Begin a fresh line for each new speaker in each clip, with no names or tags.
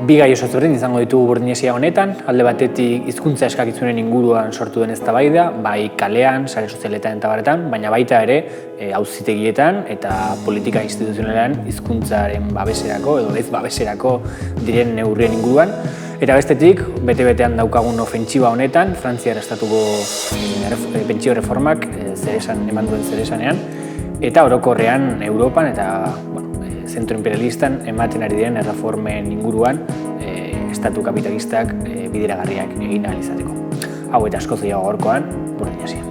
Bi gai oso ezberdin izango ditugu Burdinesia honetan, alde batetik hizkuntza eskakizunen inguruan sortu den eztabaida, bai kalean, sare sozialetan eta baretan, baina baita ere auzitegietan eta politika instituzionalean hizkuntzaren babeserako edo ez babeserako diren neurrien inguruan. Eta bestetik, bete-betean daukagun ofentsiba honetan, Frantziar estatuko pentsio reformak eman duen zeresanean, eta orokorrean Europan eta zentro imperialistan ematen ari diren erreformen inguruan estatu kapitalistak bideragarriak egin ahal izateko. Hau eta askoz gehiago gaurkoan, Burdinesia.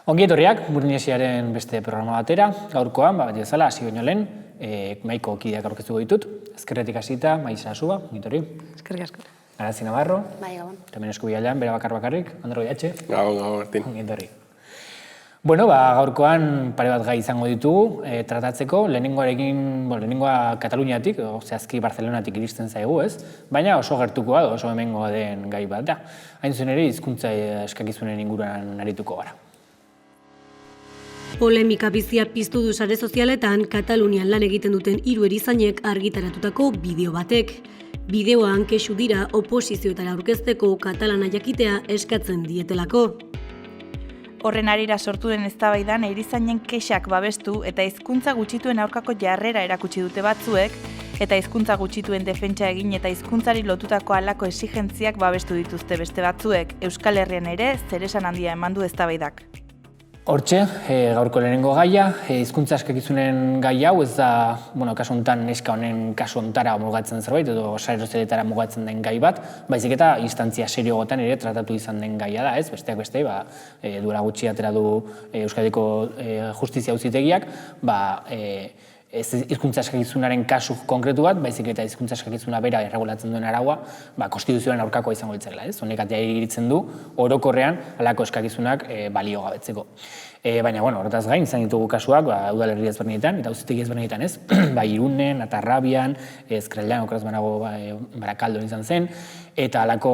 Ongi etorriak Burdinesiaren beste programa batera, gaurkoan, bat bezala, hasi baino lehen, mahaiko kideak aurkeztuko ditut. Ezkerretik hasita, Maisa Suba, ongi etorri.
Eskerrik asko.
Arazi Navarro.
Bai, gabon.
Hemen esku bialean, bere bakarrik, Andro Iatxe.
Gabon, Martin.
Ongi etorri. Bueno, gaurkoan pare bat gai izango ditugu tratatzeko, lehenengoa Kataluniatik, zehazki Barcelonatik iristen zaigu, ez? Baina oso gertukoa, oso hemengoa den gai bat da. Hain zuen ere, hizkuntza eskakizunen inguruan arituko gara.
Polemika bizia piztu du sare sozialetan Katalunian lan egiten duten 3 erizainek argitaratutako bideo batek. Bideoan kexu dira oposizioetara aurkezteko katalana jakitea eskatzen dietelako.
Horren harira sortu den eztabaidan erizainen kexak babestu eta hizkuntza gutxituen aurkako jarrera erakutsi dute batzuek, eta hizkuntza gutxituen defentsa egin eta hizkuntzari lotutako halako exigentziak babestu dituzte beste batzuek. Euskal Herrian ere zeresan handia eman du eztabaidak.
Hortxe, gaurko lehenengo gaia, hizkuntza eskakizunen gai hau ez da, kasu honetan neska honen kasu honetara mugatzen zerbait edo sare sozialetara mugatzen den gai bat, baizik eta instantzia seriogotan ere tratatu izan den gaia da, ez? Besteak beste, duela gutxi atera du Euskadiko Justizia Auzitegiak, ez hizkuntza eskakizunaren kasu konkretu bat, baizik eta hizkuntza eskakizuna bera erregulatzen duen araua, konstituzioaren aurkakoa izango litzatela, ez? Honek atea iritzen du orokorrean halako eskakizunak balio gabetzeko. Baina, horretaz gain, izan ditugu kasuak, udalerri ezberdinetan, eta auzitegi ezberdinetan, ez? Irunen, Atarrabian, Ezkerraldean, okeraz banago Barakaldon izan zen, eta halako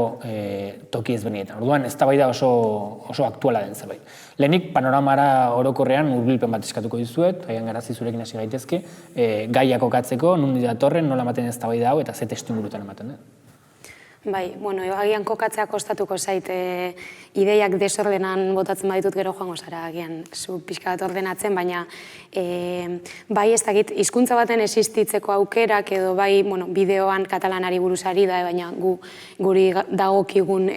toki ezberdinetan. Orduan, eztabaida oso aktuala den zerbait. Lehenik, panoramara orokorrean hurbilpen bat eskatuko dizuet, Aian Garazi zurekin hasi gaitezke, gaia kokatzeko, nondik datorren, nola ematen eztabaida hau, eta ze testuingurutan ematen den.
Bai, agian kokatzea kostatuko zait ideiak desordenan botatzen baditut gero joango zara, agian zu pixka bat ordenatzen, baina bai ez dakit hizkuntza baten existitzeko aukerak edo bai bideoan katalanari buruz ari da, baina guri dagokigun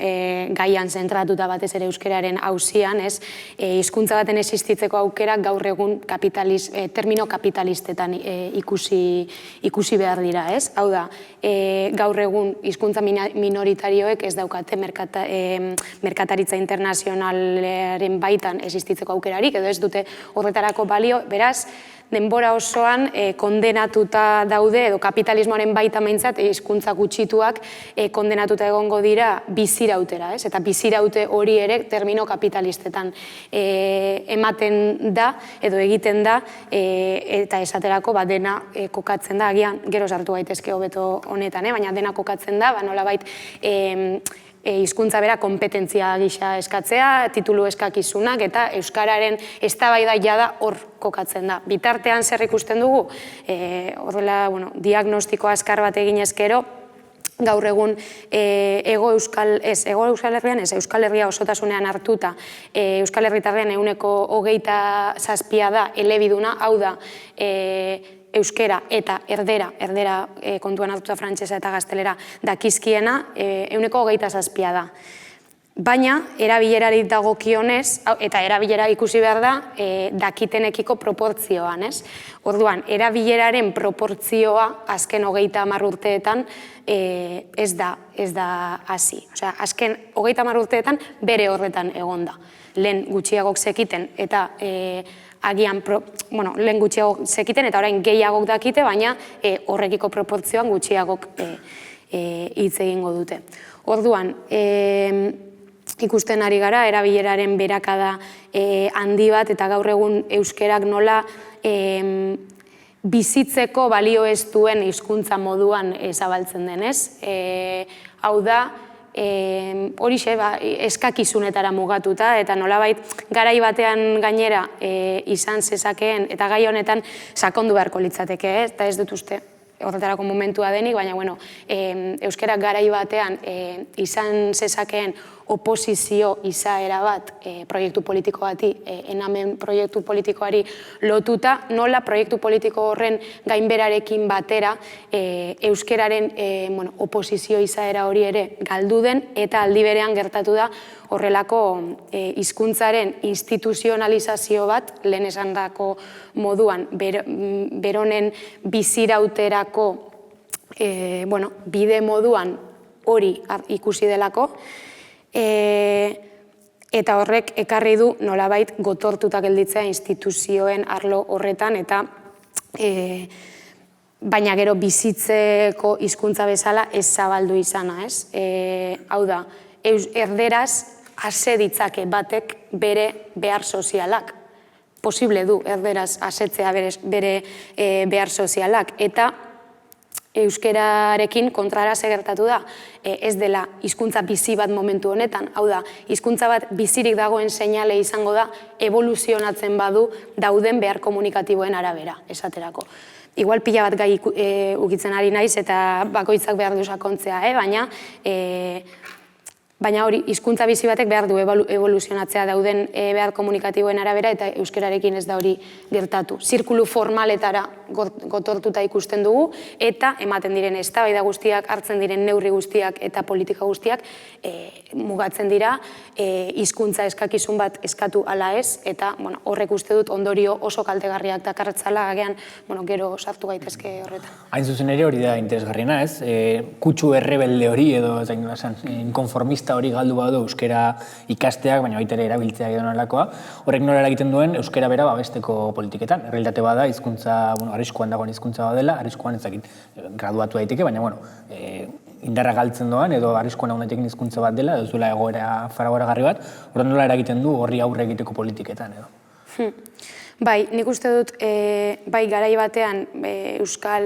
gaian zentratuta batez ere euskararen auzian, ez? Hizkuntza baten existitzeko aukerak gaur egun termino kapitalistetan ikusi behar dira, ez? Hau da, gaur egun hizkuntza minoritarioek ez daukate merkataritza internazionalaren baitan existitzeko aukerarik, edo ez dute horretarako balio, beraz, denbora osoan kondenatuta daude, edo kapitalismoaren baita maintzat, hizkuntza gutxituak kondenatuta egongo dira bizirautera, ez? Eta biziraute hori ere termino kapitalistetan ematen da, edo egiten da, eta esaterako dena kokatzen da, agian gero sartu gaitezke hobeto honetan, baina dena kokatzen da, nolabait hizkuntza bera kompetentzia gisa eskatzea, titulu eskakizunak eta euskararen eztabaida jada hor kokatzen da. Bitartean zer ikusten dugu, horrela diagnostiko azkar bat egin ezkero, gaur egun Euskal Herria osotasunean hartuta, Euskal Herritarren 27% da elebiduna, hau da, euskera eta erdera kontuan hartuta frantsesa eta gaztelera dakizkiena 27% da. Baina, erabilerari dagokionez, eta erabilera ikusi behar da, dakitenekiko proportzioan, ez? Orduan, erabileraren proportzioa azken 30 urteetan ez da hasi. Osea, azken 30 urteetan bere horretan egon da. Lehen gutxiagok zekiten eta agian, lehen gutxiagok zekiten eta orain gehiagok dakite, baina horrekiko proportzioan gutxiagok hitz egingo dute. Orduan, ikusten ari gara, erabileraren berakada handi bat, eta gaur egun euskerak nola bizitzeko balio ez duen hizkuntza moduan zabaltzen denez. Hau da, horixe, eskakizunetara mugatuta, eta nolabait garai batean gainera izan zezakeen, eta gai honetan sakondu beharko litzateke, eta ez dut uste horretarako momentua denik, baina euskerak garai batean izan zezakeen oposizio izaera bat proiektu politiko bati, enamen proiektu politikoari lotuta, nola proiektu politiko horren gainberarekin batera euskeraren oposizio izaera hori ere galdu den, eta aldi berean gertatu da horrelako hizkuntzaren instituzionalizazio bat, lehen esandako moduan, beronen bizirauterako bide moduan hori ikusi delako, eta horrek ekarri du nolabait gotortuta gelditzea instituzioen arlo horretan, eta baina gero bizitzeko hizkuntza bezala ez zabaldu izana, ez? Hau da, erderaz ase ditzake batek bere behar sozialak. Posible du erderaz asetzea bere behar sozialak, eta euskerarekin kontrara gertatu da, ez dela hizkuntza bizi bat momentu honetan, hau da, hizkuntza bat bizirik dagoen seinale izango da evoluzionatzen badu dauden behar komunikatiboen arabera, esaterako. Igual pila bat gai ukitzen ari naiz eta bakoitzak behar du sakontzea, baina hori, hizkuntza bizi batek behar du evoluzionatzea dauden behar komunikatiboen arabera, eta euskerarekin ez da hori gertatu. Zirkulu formaletara gotortuta ikusten dugu, eta ematen diren eztabaida guztiak, hartzen diren neurri guztiak eta politika guztiak mugatzen dira hizkuntza eskakizun bat eskatu ala ez, eta horrek uste dut ondorio oso kaltegarriak dakartzala, agian gero sartu gaitezke horretan.
Hain zuzen ere hori da interesgarriena, ez? Kutsu errebelde hori edo inkonformista hori galdu badu euskera ikasteak, baina baita ere erabiltzeak edo nolakoa, horrek nola eragiten duen euskera bera babesteko politiketan. Errealitate bada, hizkuntza, arriskuan dagoen hizkuntza badela, arriskuan ezakit graduatu daiteke, baina indarra galtzen doan edo arriskuan haunetekin hizkuntza bat dela, edo zuela egoera faragoragarri bat, horren nola eragiten du horri aurre egiteko politiketan edo.
Bai, nik uste dut, bai garai batean euskal,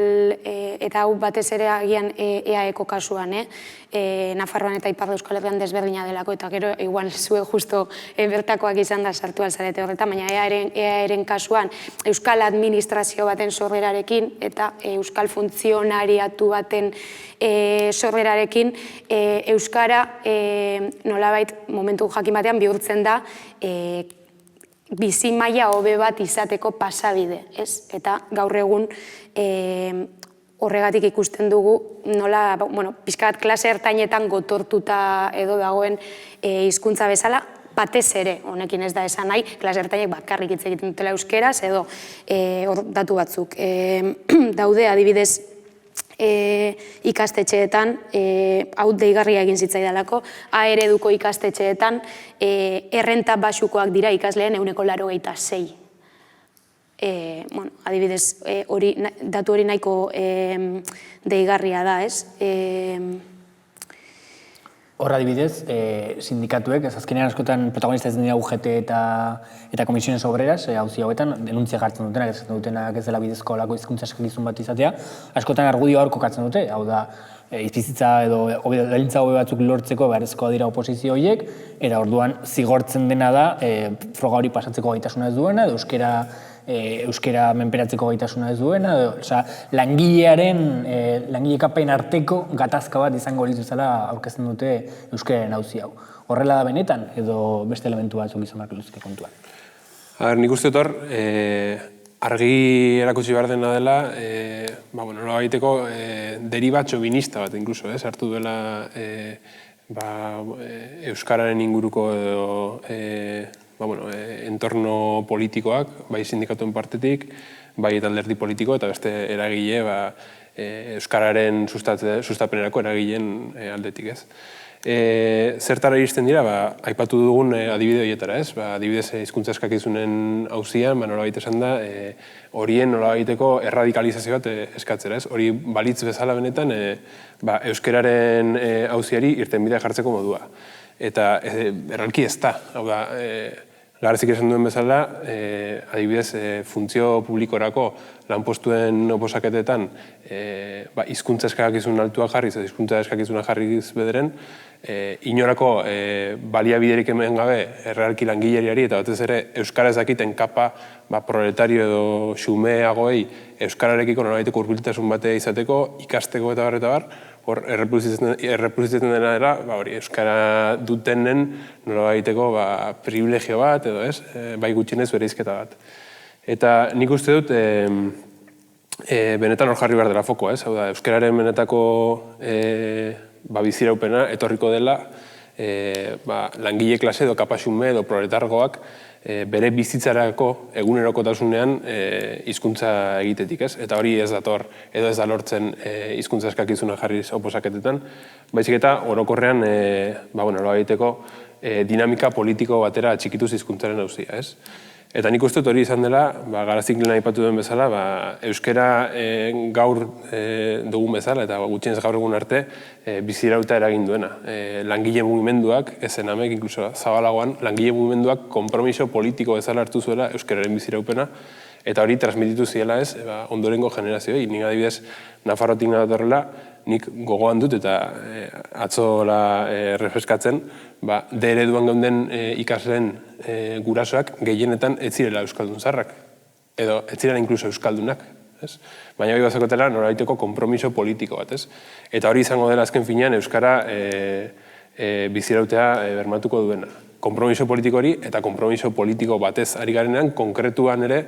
eta hau batez ere agian EAeko kasuan, Nafarroan eta Ipar Euskal Herrian desberdina delako, eta gero igual zuek justo bertakoak izan da sartu alzarete horretan, baina EAeren kasuan euskal administrazio baten sorrerarekin eta euskal funtzionariatu baten sorrerarekin euskara nolabait momentu jakin batean bihurtzen da bizi maila hobe bat izateko pasabide, ez? Eta gaur egun horregatik ikusten dugu nola, pixka bat klase ertainetan gotortuta edo dagoen hizkuntza bezala, batez ere, honekin ez da esan nahi, klase ertainek bakarrik hitz egiten dutela euskeraz, edo datu batzuk. Daude, adibidez, ikastetxeetan, hau deigarria egin zitzaidalako, A ereduko ikastetxeetan errenta baxukoak dira ikasleen 86%. Adibidez, datu hori nahiko deigarria da, ez?
Horra adibidez, sindikatuek, ez azkenean askotan protagonista ez dira UGT eta Komisiones Obreras, auzi hauetan, denuntzia jartzen dutenak, ez dutenak ez dela bidezko olako hizkuntza eskakizun bat izatea, askotan argudio hor kokatzen dute, hau da, izbizitza edo dailintza hobe batzuk lortzeko beharrezkoa dira oposizio horiek, eta orduan zigortzen dena da, froga hori pasatzeko gaitasuna ez duena, edo euskera menperatzeko gaitasuna ez duena, langilekapen arteko gatazka bat izango lituzela aurkezten dute euskeraren auzi hau. Horrela da benetan, edo beste elementu batzuk izan beharko luzke kontuan?
Nik uste dut hor, argi erakutsi behar dena dela, nola baiteko deriba txovinista bat, inkluso, hartu duela euskararen inguruko edo entorno politikoak, bai sindikatuen partetik, bai eta alderdi politiko eta beste eragile euskararen sustapenerako eragileen aldetik, ez. Zertara iristen dira, aipatu dugun adibide horietara, ez? Adibidez, hizkuntza eskakizunen auzian, nolabait esan da, horien nolabaiteko erradikalizazio bat eskatzera, ez? Hori balitz bezala benetan, euskararen auziari irtenbidea jartzeko modua. Eta erralki ez da, hau da, Garzik esan duen bezala, adibidez, funtzio publikorako lanpostuen oposaketetan hizkuntza eskakizun altua jarriz, edo hizkuntza eskakizuna jarriz bederen, inorako baliabiderik hemen gabe errealki langileriari eta batez ere euskara ez dakiten kapa proletario edo xumeagoei euskararekiko nolabaiteko hurbiltasun bate izateko, ikasteko eta bar, hor erreproduzitzen dena dela, euskara dutenen nolabaiteko privilegio bat edo ez, bai gutxienez bereizketa bat. Eta nik uste dut benetan hor jarri behar dela foko, ez? Hau da, euskararen benetako biziraupena etorriko dela langile klase edo kapasume edo proletargoak bere bizitzarako egunerokotasunean hizkuntza egitetik, ez? Eta hori ez dator edo ez da lortzen hizkuntza eskakizuna jarriz oposaketetan, baizik eta orokorrean nolabaiteko dinamika politiko batera txikituz hizkuntzaren auzia, ez? Eta nik uste dut hori izan dela, Garazik lehen aipatu duen bezala, euskara gaur dugun bezala, eta gutxienez gaur egun arte, bizirauta eragin duena. Langile mugimenduak, ezen amek, inkluso zabalagoan, langile mugimenduak konpromiso politiko bezala hartu zuela euskararen biziraupena, eta hori transmititu ziela ez, ondorengo generazioei. Nik adibidez, Nafarrotik nadatorrela, nik gogoan dut eta atzola refreskatzen, D ereduan geunden ikasleen gurasoak gehienetan ez zirela euskaldun zarrak, edo ez zirela inkluso euskaldunak. Baina hori bazakotela norabaiteko konpromiso politiko bat, ez? Eta hori izango dela azken finean euskara bizirautea bermatuko duena. Konpromiso politiko hori eta konpromiso politiko batez ari garenean, konkretuan ere,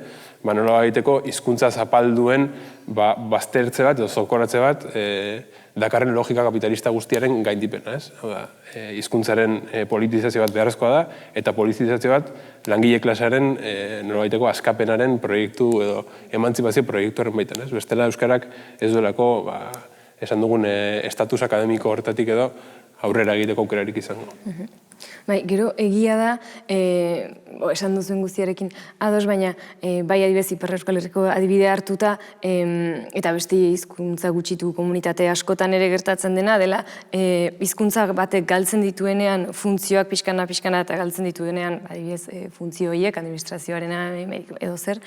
nolabaiteko hizkuntza zapalduen baztertze bat edo zokoratze bat dakarren logika kapitalista guztiaren gaindipena, ez? Hizkuntzaren politizazio bat beharrezkoa da eta politizazio bat langile klasearen nolabaiteko askapenaren proiektu edo emantzipazio proiektuaren baitan, ez? Bestela euskarak ez duelako esan dugun estatus akademiko horretatik edo aurrera egiteko aukerarik izango.
Bai, gero egia da, esan duzuen guztiarekin ados, baina bai adibidez Ipar Euskal Herriko adibidea hartuta eta beste hizkuntza gutxitu komunitate askotan ere gertatzen dena, dela hizkuntza batek galtzen dituenean funtzioak pixkana eta galtzen dituenean adibidez funtzio horiek, administrazioarena edo zer,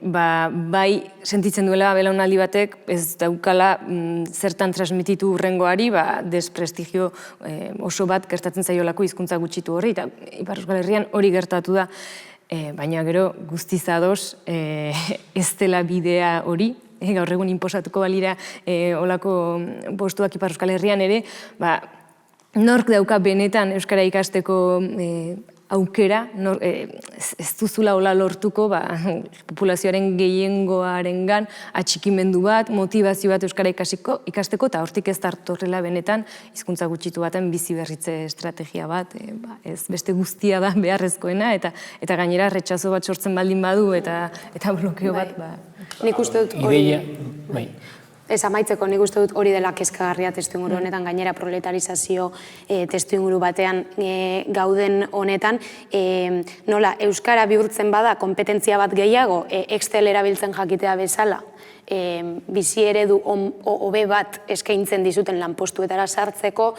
bai sentitzen duela belaunaldi batek ez daukala zertan transmititu hurrengoari desprestigio oso bat gertatzen zaiolako hizkuntza gutxitu horri, eta Ipar Euskal Herrian hori gertatu da, baina gero guztiz ados ez dela bidea hori, gaur egun inposatuko balira olako postuak Ipar Euskal Herrian ere, nork dauka benetan euskara ikasteko aukera, ez duzula hola lortuko populazioaren gehiengoarengan atxikimendu bat, motivazio bat euskara ikasteko, eta hortik ez dartorrela benetan hizkuntza gutxitu baten bizi berritze estrategia bat, ez beste guztia da beharrezkoena, eta gainera retxazo bat sortzen baldin badu, eta blokeo bat.
Nik uste dut hori... Ez amaitzeko, nik uste dut hori dela kezkagarria testuinguru honetan, gainera proletarizazio testuinguru batean gauden honetan, nola euskara bihurtzen bada kompetentzia bat gehiago, Excel erabiltzen jakitea bezala, bizi eredu hobe bat eskaintzen dizuten lanpostuetara sartzeko,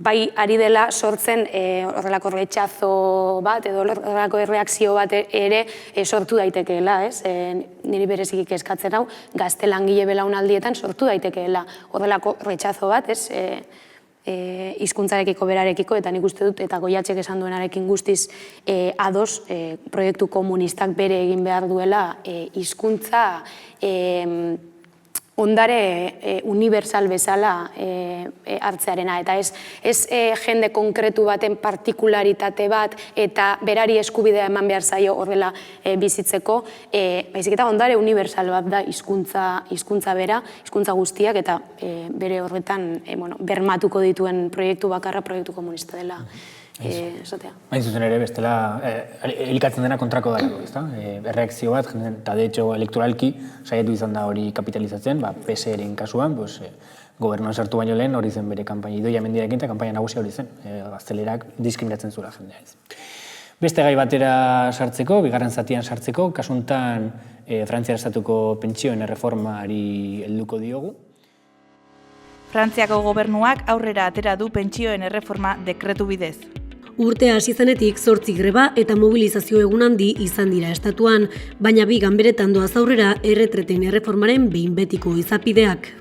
bai ari dela sortzen horrelako retxazo bat edo horrelako erreakzio bat ere sortu daitekeela, ez? Niri berezikik eskatzen hau, gazte langile belaunaldietan sortu daitekeela horrelako retxazo bat, ez? Hizkuntzarekiko berarekiko, eta nik uste dut, eta Goiatxek esan duenarekin guztiz ados, proiektu komunistak bere egin behar duela hizkuntza ondare universal bezala hartzearena, eta ez jende konkretu baten partikularitate bat eta berari eskubidea eman behar zaio horrela bizitzeko, baizik eta ondare universal bat da hizkuntza bera, hizkuntza guztiak, eta bere horretan bermatuko dituen proiektu bakarra proiektu komunista dela. Esatea.
Hain zuzen ere, bestela, elikatzen dena kontrako dago, ezta? Erreakzio bat, eta de hecho elektoralki saiatu izan da hori kapitalizatzen, PSR-en kasuan, gobernuan sartu baino lehen hori zen bere kanpaina, Idoia Mendiarekin eta kanpaina nagusia hori zen, gaztelerak diskriminatzen zuela jendea ez. Beste gai batera sartzeko, bigarren zatian sartzeko, kasuntan Frantziar estatuko pentsioen erreformari helduko diogu.
Frantziako gobernuak aurrera atera du pentsioen erreforma dekretu bidez.
Urtea hasi zenetik 8 greba eta mobilizazio egun handi izan dira estatuan, baina bi ganberetan doaz aurrera erretreten erreformaren behin betiko izapideak.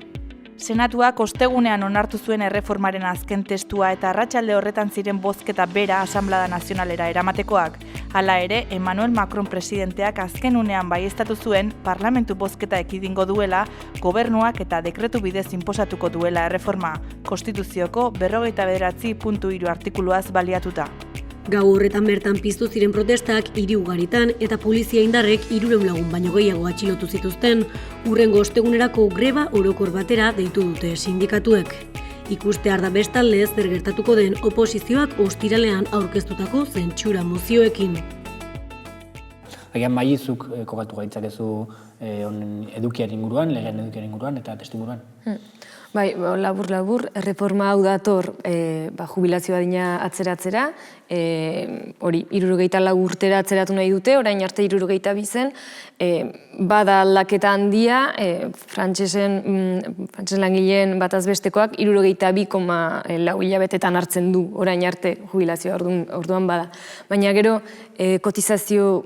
Senatuak ostegunean onartu zuen erreformaren azken testua eta arratsalde horretan ziren bozketa bera Asanblada Nazionalera eramatekoak. Hala ere, Emmanuel Macron presidenteak azken unean baieztatu zuen parlamentu bozketa ekidingo duela, gobernuak eta dekretu bidez inposatuko duela erreforma, Konstituzioko 49.3 artikuluaz baliatuta.
Gau horretan bertan piztu ziren protestak hiri ugaritan eta polizia indarrek 300 lagun baino gehiago atxilotu zituzten, hurrengo ostegunerako greba orokor batera deitu dute sindikatuek. Ikustear da bestalde zer gertatuko den oposizioak ostiralean aurkeztutako zentsura mozioekin.
Agian Mailizuk kokatu gaitzakezu edukiaren inguruan, legeen edukiaren inguruan eta testu inguruan.
Bai, labur, erreforma hau dator jubilazio adina atzeratzera, hori 64 urtera atzeratu nahi dute, orain arte 62 zen, bada aldaketa handia, frantses langileen bataz bestekoak 62,4 hilabetetan hartzen du orain arte jubilazioa orduan bada. Baina gero kotizazio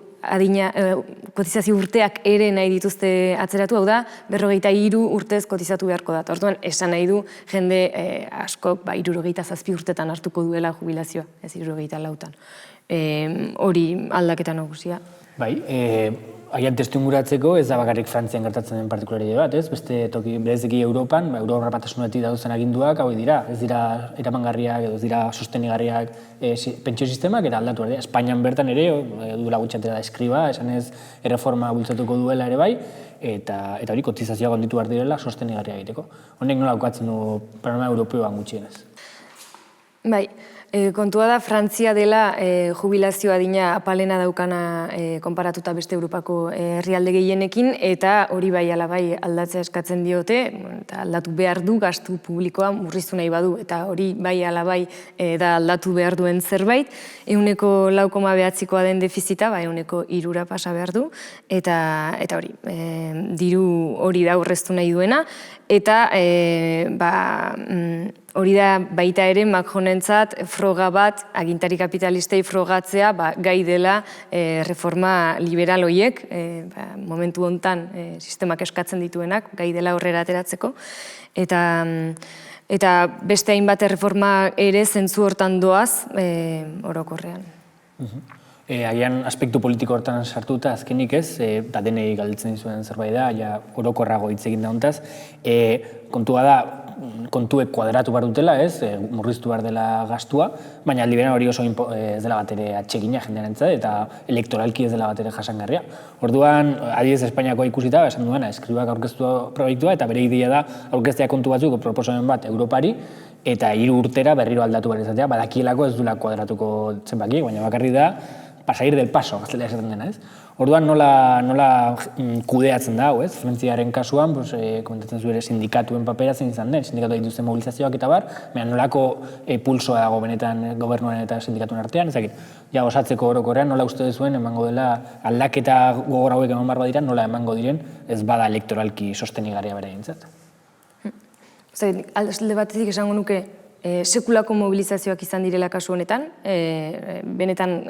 urteak ere nahi dituzte atzeratu, hau da, 53 urtez kotizatu beharko da. Orduan, esan nahi du jende askok 67 urtetan hartuko duela jubilazioa, ez 64-tan. Hori aldaketa nagusia.
Bai, agian testu inguratzeko ez da bakarrik Frantzian gertatzen den partikularidade bat, ez? Beste toki bereziki Europan, Europa batasunetik dauzen aginduak hauek dira, ez dira eramangarriak edo ez dira sostenigarriak pentsio sistemak eta aldatu behar dira. Espainian bertan ere, duela gutxatera da eskriba, esan ez erreforma bultzatuko duela ere bai, eta hori kotizazioa gonditu behar direla sostenigarria egiteko. Honek nola aukatzen du programa europeoan gutxienez?
Bai, kontua da, Frantzia dela jubilazio adina apalena daukana konparatuta beste Europako herrialde gehienekin, eta hori bai ala bai aldatzea eskatzen diote, eta aldatu behar du gastu publikoa murriztu nahi badu, eta hori bai ala bai da aldatu behar duen zerbait, 0,9%koa den defizita, 0,3 pasa behar du, eta hori, diru hori da aurreztu nahi duena, eta hori da baita ere Macronentzat froga bat, agintari kapitalistei frogatzea, gai dela reforma liberal horiek, momentu hontan sistemak eskatzen dituenak, gai dela horrera ateratzeko, eta beste hainbat erreforma ere zentzu hortan doaz orokorrean.
Agian aspektu politiko hortan sartuta azkenik ez, eta denei galditzen dizuen zerbait da, ja orokorrago hitz egin da hontaz, kontua da, kontuek kuadratu behar dutela, murriztu behar dela gastua, baina aldi berean hori oso ez dela bat ere atsegina jendearentzat eta elektoralki ez dela bat ere jasangarria. Orduan, adibidez Espainiakoa ikusita, esan duena, eskribak aurkeztu proiektua eta bere ideia da aurkeztea kontu batzuk proposamen bat Europari eta 3 urtera berriro aldatu behar izatea, badakielako ez duela kuadratuko zenbakiek, baina bakarri da pasair del paso, gaztelera esaten dena, ez? Orduan nola kudeatzen da, ez? Frantziaren kasuan, komentatzen zu ere sindikatuen papera zein izan den, sindikatu dituzten mobilizazioak eta bar, baina nolako pulsoa dago benetan gobernuaren eta sindikatuen artean, ezakit, ja osatzeko orokorrean nola uste duzuen emango dela aldaketa gogor hauek eman behar badira, nola emango diren, ez bada elektoralki sostenigarria bere gintzat.
Alde batetik esango nuke, sekulako mobilizazioak izan direla kasu honetan, benetan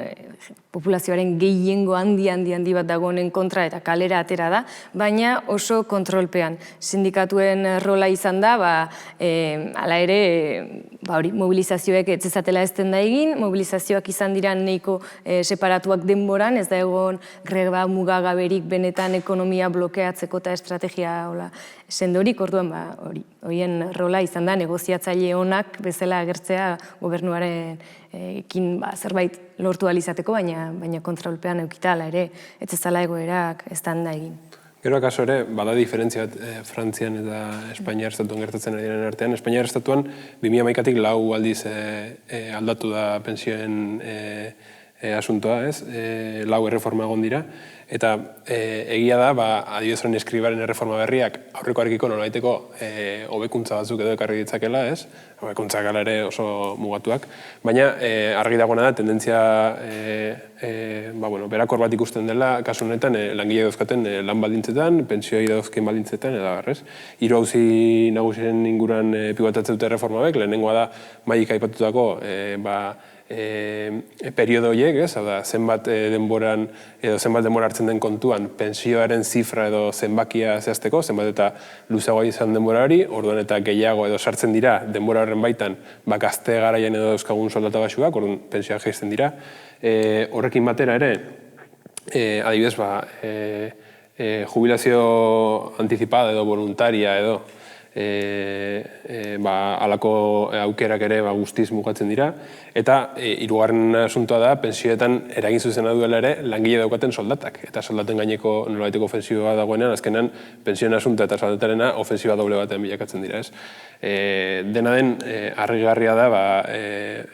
populazioaren gehiengo handi bat dagoenen kontra eta kalera atera da, baina oso kontrolpean. Sindikatuen rola izan da, hala ere, mobilizazioek ez ezatela ezten da egin, mobilizazioak izan dira nahiko separatuak denboran, ez da egon greba mugagaberik benetan ekonomia blokeatzeko eta estrategia sendorik, orduan horien rola izan da negoziatzaile onak bezala agertzea gobernuaren zerbait lortu alizateko, baina kontrolpean eukitala ere, ez ezala egoerak eztan da egin.
Gero akaso ere, bada diferentzia bat Frantzian eta Espainiar estatuan gertatzen ari den artean. Espainiar estatuan 2011-tik 4 aldiz aldatu da pensioen asuntoa, ez? 4 erreforma egon dira. Eta egia da, adibidez horren eskribaren erreforma berriak aurrekoarekiko nolaiteko hobekuntza batzuk edo ekarri ditzakela, ez? Hobekuntzak ala ere oso mugatuak. Baina argi dagoena da, tendentzia berakor bat ikusten dela, kasu honetan langile dauzkaten lan baldintzetan, pentsioi dauzken baldintzetan, eta barrez. 3 auzi nagusiren inguruan pivotatzen dute erreforma bek, lehenengoa da maik aipatutako periodo horiek, zenbat denboran edo zenbat denbora hartzen den kontuan pensioaren zifra edo zenbakia zehazteko, zenbat eta luzeagoa izan denbora hori, orduan eta gehiago edo sartzen dira denbora horren baitan gazte garaian edo euskagun soldata basuak, orduan pensioak jaisten dira. Horrekin batera ere, adibidez, jubilazio anticipada edo voluntaria edo alako aukerak ere guztiz mugatzen dira, eta hirugarren asuntoa da, pensioetan eragin zuzena duela ere langile daukaten soldatak, eta soldaten gaineko nolabaiteko ofensiboa dagoenean, azkenan pensioen asuntoa eta soldatarena ofensiboa doble batean bilakatzen dira, ez? Dena den, harrigarria da,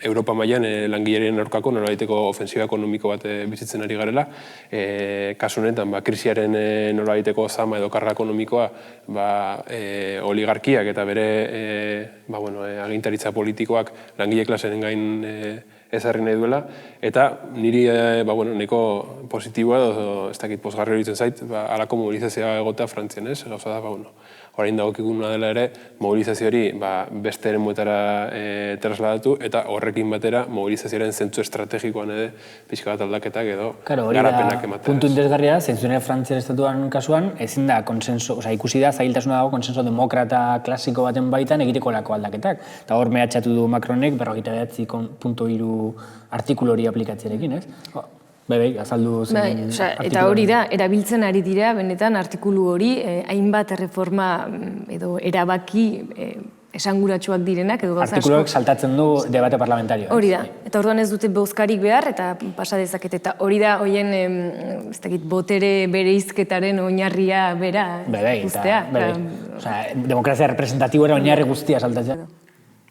Europa mailan langileen aurkako nolabaiteko ofensiboa ekonomiko bat bizitzen ari garela, kasu honetan, krisiaren nolabaiteko zama edo karga ekonomikoa oligarkiak eta bere agintaritza politikoak langile klasearen gain ezarri nahi duela, eta niri nahiko positiboa edo ez dakit pozgarri horitzen zait, halako mobilizazioa egotea Frantzian, ez? Gauza da, orain dagokiguna dela ere, mobilizazio hori beste eremuetara trasladatu, eta horrekin batera mobilizazioaren zentzu estrategikoan ere pixka bat aldaketak edo garapenak ematea.
Puntu interesgarria da, zentzune Frantzian estatuan kasuan, ezin da ikusi da zailtasuna dago konsenso demokrata klasiko baten baitan egiteko lako aldaketak. Eta hor mehatxatu du Macronek 49.3 artikulu hori aplikatzearekin, ez? Azaldu zen artikulu.
Eta hori da, erabiltzen ari dira, benetan artikulu hori, hainbat erreforma edo erabaki esanguratsuak direnak edo gauza asko.
Artikuluak saltatzen du debate parlamentario.
Hori da, eta orduan ez dute bozkarik behar eta pasa dezaket, eta hori da horien botere bereizketaren oinarria bera guztea.
Demokrazia representatiboa oinarri guztia saltatzen.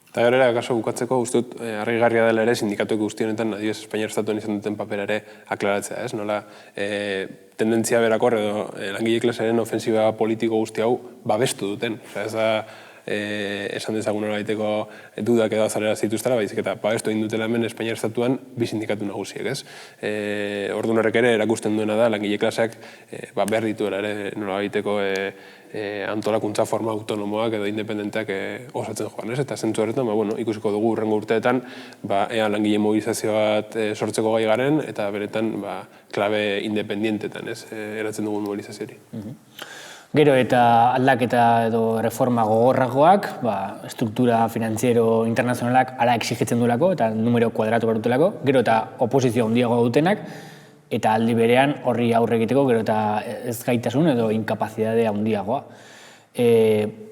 Eta gero ere, akaso bukatzeko, uste dut, argigarria dela ere, sindikatuek guzti honetan, adibidez, Espainiar estatuan izan duten papera ere aklaratzea, ez? Nola, tendentzia berakor edo langile klasearen ofensiba politiko guzti hau babestu duten. Ez da, esan dezagun nolabaiteko dudak edo azalera zituztela, baizik eta babestu egin dutela hemen Espainiar estatuan bi sindikatu nagusiek, ez? Orduan horrek ere erakusten duena da, langile klaseak behar dituela ere nolabaiteko antolakuntza forma autonomoak edo independenteak osatzen joan, ez? Eta zentzu horretan, ikusiko dugu urrengo urteetan, ea langile mobilizazio bat sortzeko gai garen, eta beretan klabe independientetan, ez? Eratzen dugun mobilizazioari.
Gero eta aldaketa edo reforma gogorragoak, struktura finantziero internazionalak ala exigitzen duelako eta numero kuadratu barutelako, gero eta oposizio handiago dutenak, eta aldi berean horri aurre egiteko gero eta ez gaitasun edo inkapazidade handiagoa.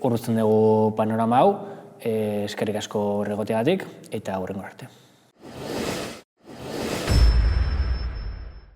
Urruzten dugu panorama hau, eskerrik asko horregoteagatik eta hurrengo arte.